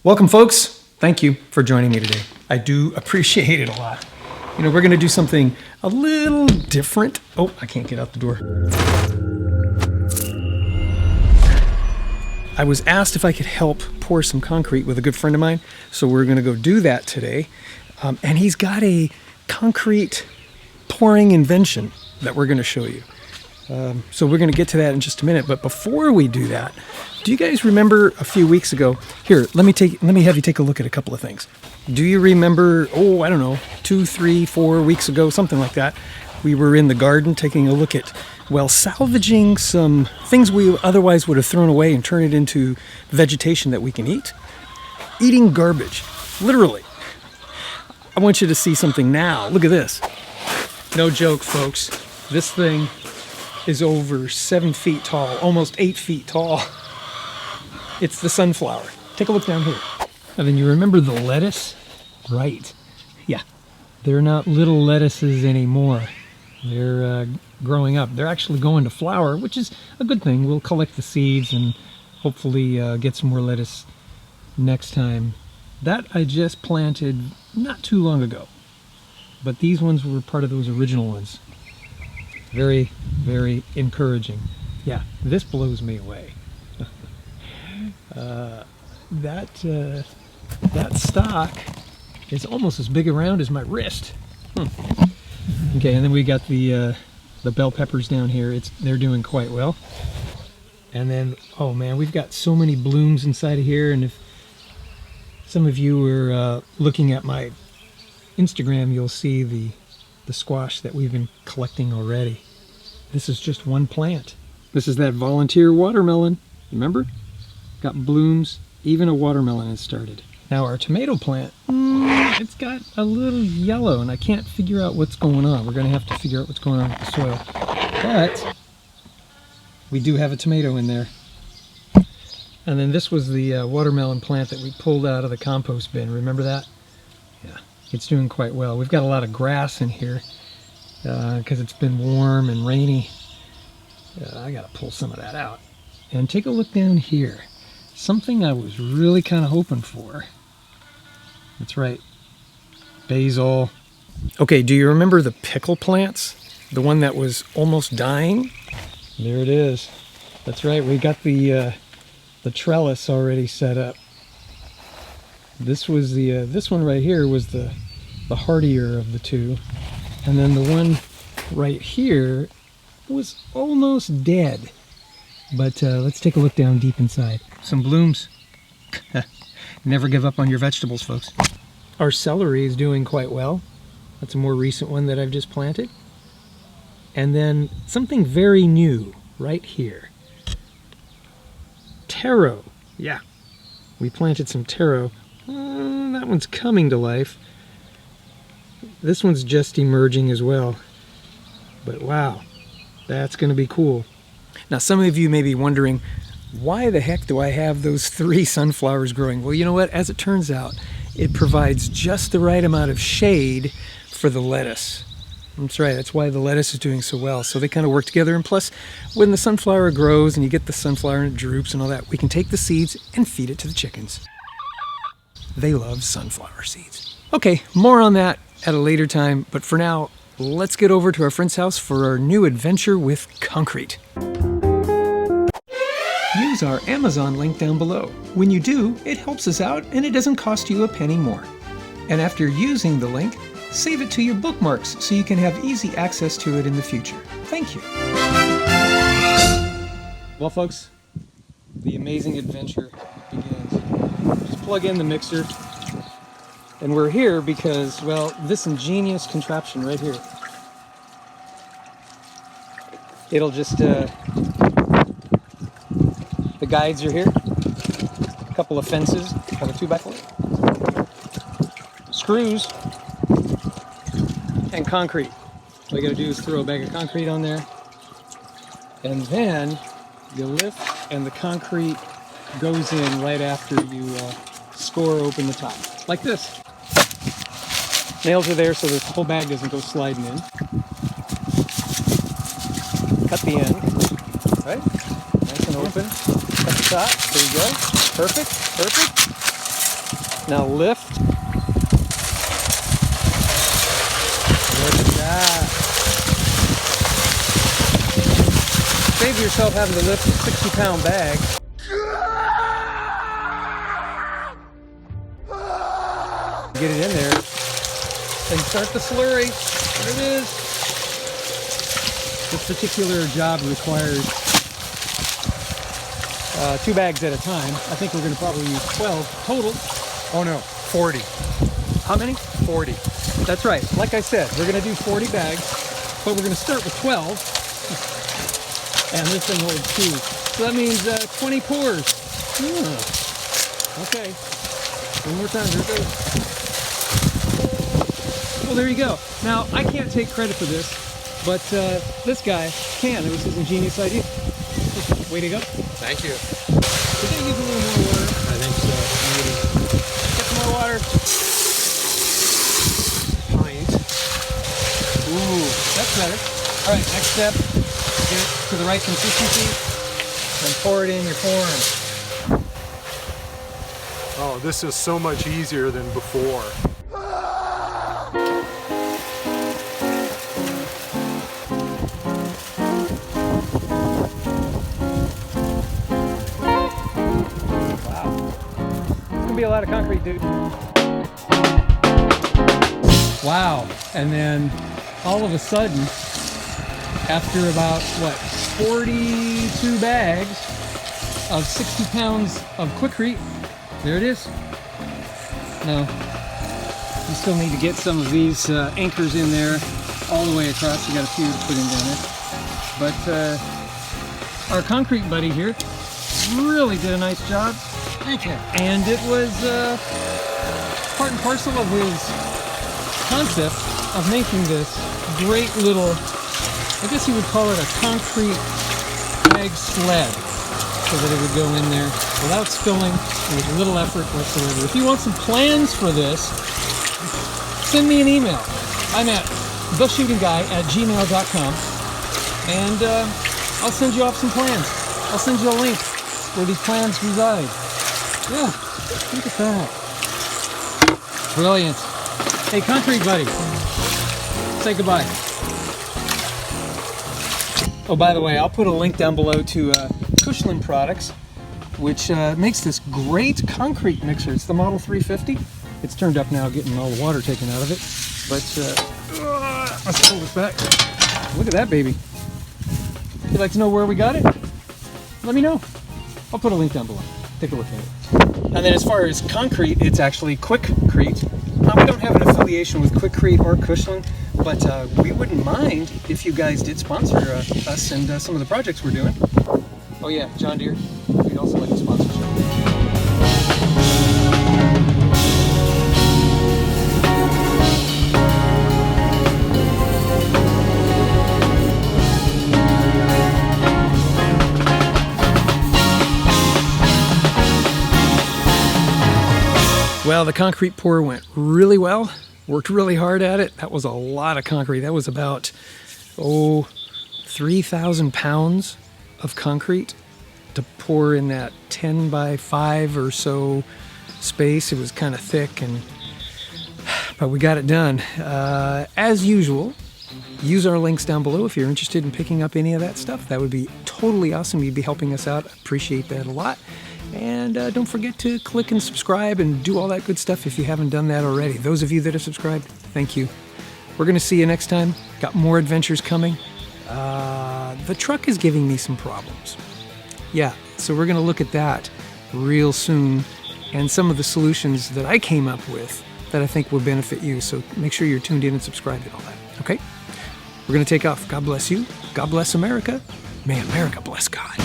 Welcome, folks. Thank you for joining me today. I do appreciate it a lot. You know, we're going to do something a little different. Oh, I can't get out the door. I was asked if I could help pour some concrete with a good friend of mine, so we're going to go do that today. And he's got a concrete pouring invention that we're going to show you. So we're going to get to that in just a minute. But before we do that, do you guys remember a few weeks ago? Here, let me have you take a look at a couple of things. Do you remember, I don't know, 2, 3, 4 weeks ago, something like that, we were in the garden taking a look at, salvaging some things we otherwise would have thrown away and turn it into vegetation that we can eat? Eating garbage, literally. I want you to see something now. Look at this. No joke, folks. This thing is over 7 feet tall, almost 8 feet tall. It's the sunflower. Take a look down here. And then you remember the lettuce? Right. Yeah. They're not little lettuces anymore. They're growing up. They're actually going to flower, which is a good thing. We'll collect the seeds and hopefully get some more lettuce next time. That I just planted not too long ago. But these ones were part of those original ones. Very, very encouraging. Yeah, this blows me away. That stalk is almost as big around as my wrist. Okay, and then we got the bell peppers down here. They're doing quite well. And then, oh man, we've got so many blooms inside of here. And if some of you were looking at my Instagram, you'll see the squash that we've been collecting already. This is just one plant. This is that volunteer watermelon. Remember? Got blooms. Even a watermelon has started. Now our tomato plant, it's got a little yellow and I can't figure out what's going on. We're going to have to figure out what's going on with the soil. But we do have a tomato in there. And then this was the watermelon plant that we pulled out of the compost bin. Remember that? Yeah, it's doing quite well. We've got a lot of grass in here because it's been warm and rainy. I got to pull some of that out. And take a look down here. Something I was really kind of hoping for. That's right. Basil. Okay, do you remember the pickle plants? The one that was almost dying? There it is. That's right. We got the trellis already set up. This was this one right here was the hardier of the two. And then the one right here was almost dead. But let's take a look down deep inside. Some blooms. Never give up on your vegetables, folks. Our celery is doing quite well. That's a more recent one that I've just planted. And then something very new right here. Taro. Yeah, we planted some taro. That one's coming to life. This one's just emerging as well. But wow, that's going to be cool. Now, some of you may be wondering, why the heck do I have those 3 sunflowers growing? Well, you know what? As it turns out, it provides just the right amount of shade for the lettuce. That's right. That's why the lettuce is doing so well. So they kind of work together. And plus, when the sunflower grows and you get the sunflower and it droops and all that, we can take the seeds and feed it to the chickens. They love sunflower seeds. Okay, more on that at a later time. But for now, let's get over to our friend's house for our new adventure with concrete. Use our Amazon link down below. When you do, it helps us out and it doesn't cost you a penny more. And after using the link, save it to your bookmarks so you can have easy access to it in the future. Thank you. Well, folks, the amazing adventure begins. Just plug in the mixer. And we're here because, this ingenious contraption right here. It'll just, the guides are here. A couple of fences, have a 2x4. Screws, and concrete. All you gotta do is throw a bag of concrete on there. And then you lift and the concrete goes in right after you score open the top. Like this. Nails are there so the whole bag doesn't go sliding in. Cut the end, right? Nice and open. Cut the top, there you go. Perfect, perfect. Now lift. Look at that. Save yourself having to lift a 60-pound bag. Get it in there and start the slurry. There it is. This particular job requires 2 bags at a time. I think we're going to probably use 12 total. Oh no, 40. How many? 40. That's right. Like I said, we're going to do 40 bags, but we're going to start with 12. And this thing holds 2. So that means 20 pours. Okay. One more time. Here it goes. Well, there you go. Now, I can't take credit for this, but this guy can. It was his ingenious idea. Way to go. Thank you. We're going to use a little more water. I think so. Get some more water. Pint. Ooh, that's better. All right, next step. Get it to the right consistency and pour it in your form. Oh, this is so much easier than before. Be a lot of concrete, dude. Wow. And then all of a sudden, after about, what, 42 bags of 60 pounds of Quikrete, there it is. Now, you still need to get some of these anchors in there all the way across. You got a few to put in down there. But our concrete buddy here really did a nice job. Thank you. And it was part and parcel of his concept of making this great little, I guess you would call it a concrete bag sled, so that it would go in there without spilling and with little effort whatsoever. If you want some plans for this, send me an email. I'm at theshootingguy@gmail.com, and I'll send you off some plans. I'll send you a link where these plans reside. Yeah, look at that. Brilliant. Hey, concrete buddy, say goodbye. Oh, by the way, I'll put a link down below to Cushland Products, which makes this great concrete mixer. It's the Model 350. It's turned up now, getting all the water taken out of it. But let's pull this back. Look at that baby. You'd like to know where we got it? Let me know. I'll put a link down below. Take a look at it. And then as far as concrete, it's actually Quikrete. We don't have an affiliation with Quikrete or Cushland, but we wouldn't mind if you guys did sponsor us and some of the projects we're doing. Oh yeah, John Deere. We'd also like a sponsorship. Well, the concrete pour went really well. Worked really hard at it. That was a lot of concrete. That was about, 3,000 pounds of concrete to pour in that 10 by 5 or so space. It was kind of thick, but we got it done. As usual, use our links down below if you're interested in picking up any of that stuff. That would be totally awesome. You'd be helping us out. Appreciate that a lot. And don't forget to click and subscribe and do all that good stuff if you haven't done that already. Those of you that have subscribed, thank you. We're going to see you next time. Got more adventures coming. The truck is giving me some problems. Yeah, so we're going to look at that real soon and some of the solutions that I came up with that I think will benefit you. So make sure you're tuned in and subscribed and all that. Okay? We're going to take off. God bless you. God bless America. May America bless God.